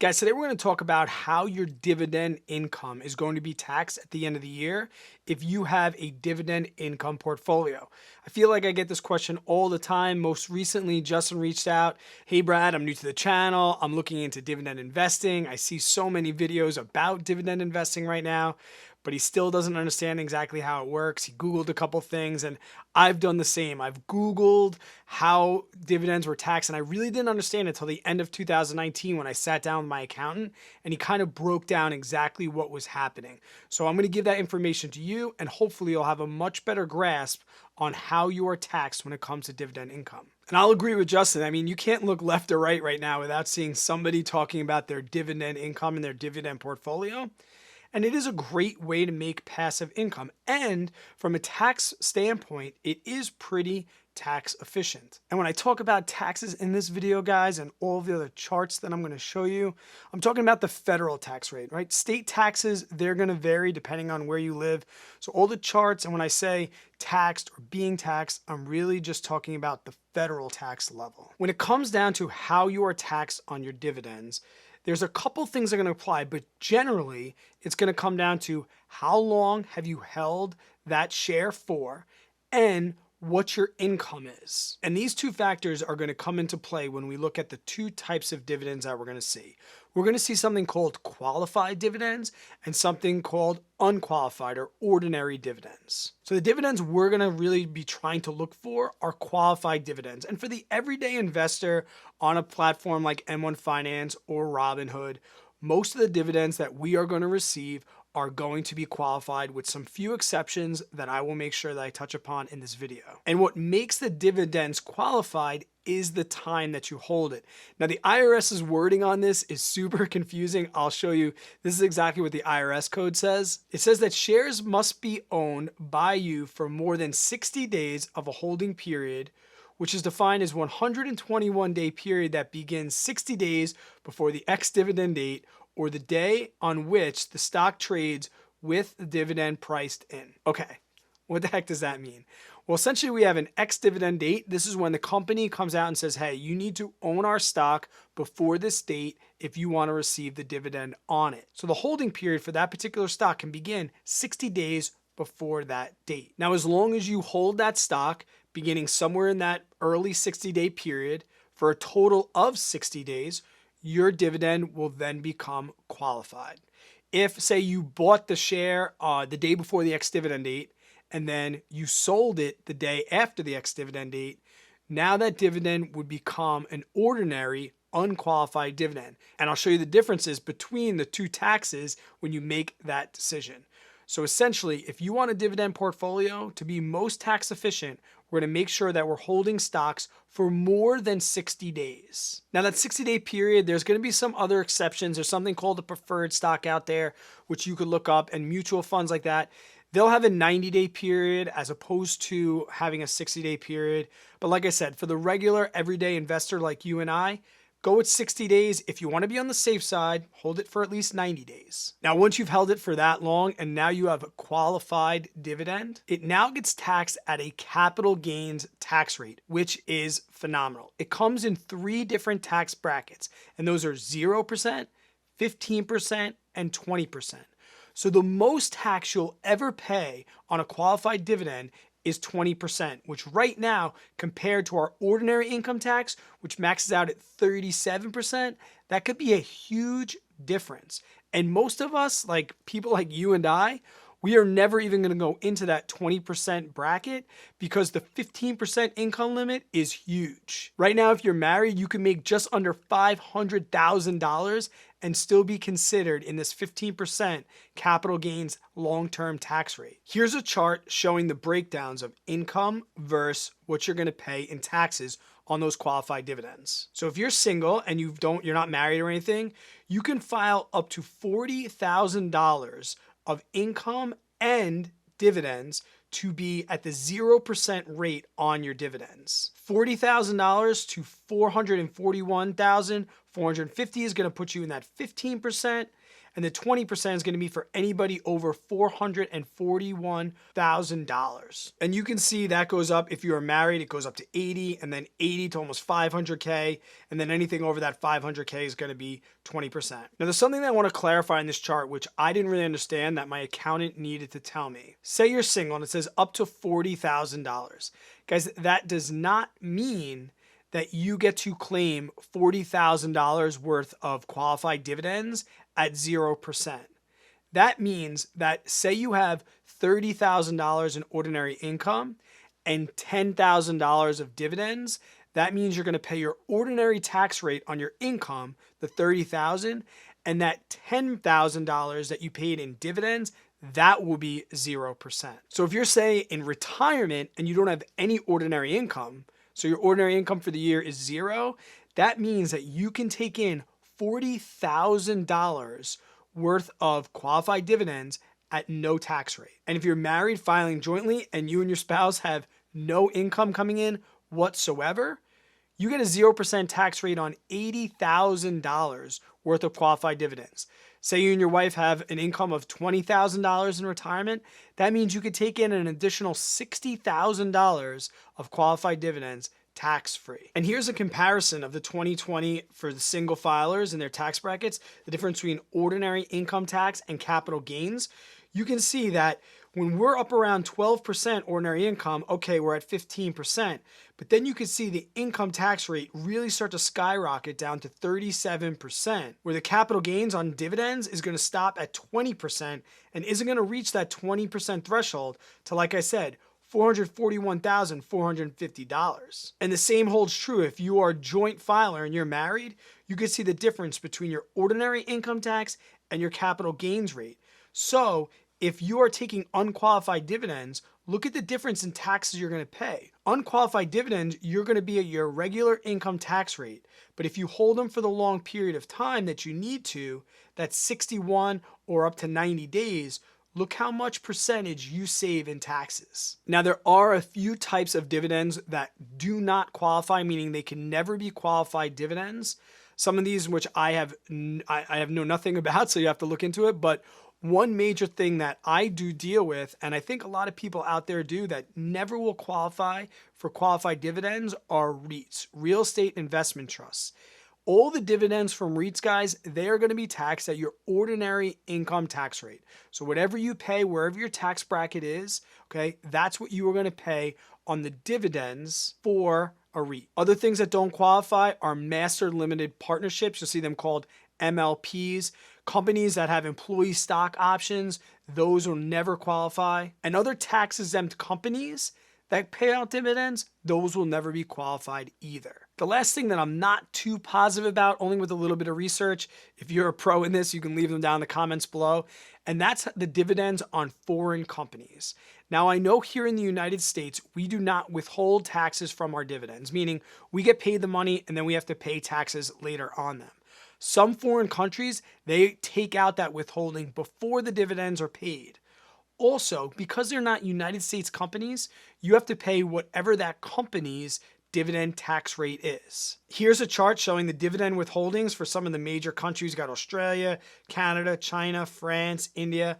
Guys, today we're going to talk about how your dividend income is going to be taxed at the end of the year if you have a dividend income portfolio. I feel like I get this question all the time. Most recently, Justin reached out. Hey, Brad, I'm new to the channel. I'm looking into dividend investing. I see so many videos about dividend investing right now, but he still doesn't understand exactly how it works. He Googled a couple things, and I've done the same. I've Googled how dividends were taxed, and I really didn't understand it until the end of 2019 when I sat down with my accountant, and he kind of broke down exactly what was happening. So I'm going to give that information to you, and hopefully you'll have a much better grasp on how you are taxed when it comes to dividend income. And I'll agree with Justin. I mean, you can't look left or right now without seeing somebody talking about their dividend income and their dividend portfolio. And it is a great way to make passive income. And from a tax standpoint, it is pretty tax efficient. And when I talk about taxes in this video, guys, and all of the other charts that I'm going to show you, I'm talking about the federal tax rate, right? State taxes, they're going to vary depending on where you live. So all the charts, and when I say taxed or being taxed, I'm really just talking about the federal tax level. When it comes down to how you are taxed on your dividends, there's a couple things that are going to apply, but generally it's going to come down to how long have you held that share for and what your income is. And these two factors are going to come into play when we look at the two types of dividends that we're going to see. We're going to see something called qualified dividends and something called unqualified or ordinary dividends. So the dividends we're going to really be trying to look for are qualified dividends. And for the everyday investor on a platform like M1 Finance or Robinhood, most of the dividends that we are going to receive are going to be qualified with some few exceptions that I will make sure that I touch upon in this video. And what makes the dividends qualified is the time that you hold it. Now, the IRS's wording on this is super confusing. I'll show you. This is exactly what the IRS code says. It says that shares must be owned by you for more than 60 days of a holding period, which is defined as 121-day period that begins 60 days before the ex-dividend date or the day on which the stock trades with the dividend priced in. Okay, what the heck does that mean? Well, essentially we have an ex-dividend date. This is when the company comes out and says, hey, you need to own our stock before this date if you want to receive the dividend on it. So the holding period for that particular stock can begin 60 days before that date. Now, as long as you hold that stock beginning somewhere in that early 60-day period for a total of 60 days, your dividend will then become qualified. If, say, you bought the share the day before the ex-dividend date and then you sold it the day after the ex-dividend date, now that dividend would become an ordinary unqualified dividend. And I'll show you the differences between the two taxes when you make that decision. So essentially, if you want a dividend portfolio to be most tax efficient, we're going to make sure that we're holding stocks for more than 60 days. Now, that 60-day period, there's going to be some other exceptions. There's something called a preferred stock out there, which you could look up, and mutual funds like that. They'll have a 90-day period as opposed to having a 60-day period. But like I said, for the regular everyday investor like you and I, go with 60 days. If you want to be on the safe side, hold it for at least 90 days. Now, once you've held it for that long and now you have a qualified dividend, it now gets taxed at a capital gains tax rate, which is phenomenal. It comes in 3 different tax brackets, and those are 0%, 15%, and 20%. So the most tax you'll ever pay on a qualified dividend is 20%, which right now, compared to our ordinary income tax, which maxes out at 37%, that could be a huge difference. And most of us, like people like you and I, we are never even going to go into that 20% bracket because the 15% income limit is huge. Right now, if you're married, you can make just under $500,000 and still be considered in this 15% capital gains long-term tax rate. Here's a chart showing the breakdowns of income versus what you're going to pay in taxes on those qualified dividends. So if you're single and you're not married or anything, you can file up to $40,000 of income and dividends to be at the 0% rate on your dividends. $40,000 to $441,000, 450 is going to put you in that 15%. And the 20% is going to be for anybody over $441,000. And you can see that goes up. If you're married, it goes up to 80, and then 80 to almost 500K. And then anything over that 500K is going to be 20%. Now, there's something that I want to clarify in this chart, which I didn't really understand that my accountant needed to tell me. Say you're single and it says up to $40,000. Guys, that does not mean that you get to claim $40,000 worth of qualified dividends at 0%. That means that say you have $30,000 in ordinary income and $10,000 of dividends, that means you're going to pay your ordinary tax rate on your income, the $30,000, and that $10,000 that you paid in dividends, that will be 0%. So if you're say in retirement and you don't have any ordinary income, so your ordinary income for the year is 0, that means that you can take in $40,000 worth of qualified dividends at no tax rate. And if you're married filing jointly and you and your spouse have no income coming in whatsoever, you get a 0% tax rate on $80,000 worth of qualified dividends. Say you and your wife have an income of $20,000 in retirement, that means you could take in an additional $60,000 of qualified dividends tax-free. And here's a comparison of the 2020 for the single filers and their tax brackets, the difference between ordinary income tax and capital gains. You can see that when we're up around 12% ordinary income, okay, we're at 15%, but then you can see the income tax rate really start to skyrocket down to 37%, where the capital gains on dividends is going to stop at 20% and isn't going to reach that 20% threshold to, like I said, $441,450. And the same holds true if you are a joint filer and you're married, you can see the difference between your ordinary income tax and your capital gains rate. So if you are taking unqualified dividends, look at the difference in taxes you're going to pay. Unqualified dividends, you're going to be at your regular income tax rate. But if you hold them for the long period of time that you need to, that's 61 or up to 90 days, look how much percentage you save in taxes. Now, there are a few types of dividends that do not qualify, meaning they can never be qualified dividends. Some of these, which I have know nothing about, so you have to look into it. But one major thing that I do deal with, and I think a lot of people out there do that never will qualify for qualified dividends, are REITs, real estate investment trusts. All the dividends from REITs, guys, they are going to be taxed at your ordinary income tax rate. So whatever you pay, wherever your tax bracket is, okay, that's what you are going to pay on the dividends for a REIT. Other things that don't qualify are master limited partnerships. You'll see them called MLPs. Companies that have employee stock options, those will never qualify. And other tax-exempt companies that pay out dividends, those will never be qualified either. The last thing that I'm not too positive about, only with a little bit of research, if you're a pro in this, you can leave them down in the comments below, and that's the dividends on foreign companies. Now, I know here in the United States, we do not withhold taxes from our dividends, meaning we get paid the money and then we have to pay taxes later on them. Some foreign countries, they take out that withholding before the dividends are paid. Also, because they're not United States companies, you have to pay whatever that company's dividend tax rate is. Here's a chart showing the dividend withholdings for some of the major countries. You got Australia, Canada, China, France, India.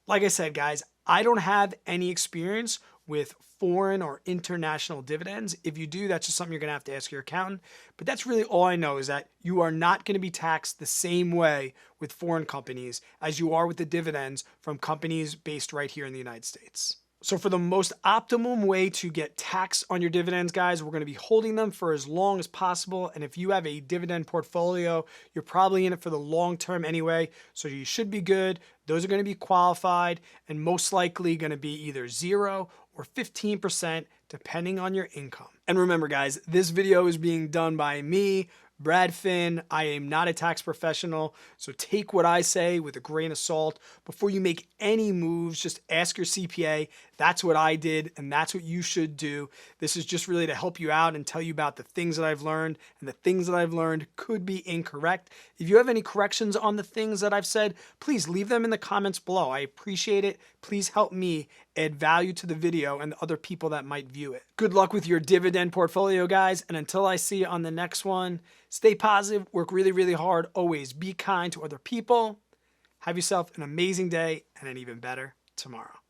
Like I said, guys, I don't have any experience with foreign or international dividends. If you do, that's just something you're going to have to ask your accountant. But that's really all I know, is that you are not going to be taxed the same way with foreign companies as you are with the dividends from companies based right here in the United States. So for the most optimum way to get tax on your dividends, guys, we're going to be holding them for as long as possible. And if you have a dividend portfolio, you're probably in it for the long term anyway. So you should be good. Those are going to be qualified and most likely going to be either 0 or 15% depending on your income. And remember, guys, this video is being done by me, Brad Finn. I am not a tax professional, so take what I say with a grain of salt. Before you make any moves, just ask your CPA. That's what I did, and that's what you should do. This is just really to help you out and tell you about the things that I've learned, and the things that I've learned could be incorrect. If you have any corrections on the things that I've said, please leave them in the comments below. I appreciate it. Please help me add value to the video and the other people that might view it. Good luck with your dividend portfolio, guys, and until I see you on the next one, stay positive, work really, really hard, always be kind to other people. Have yourself an amazing day and an even better tomorrow.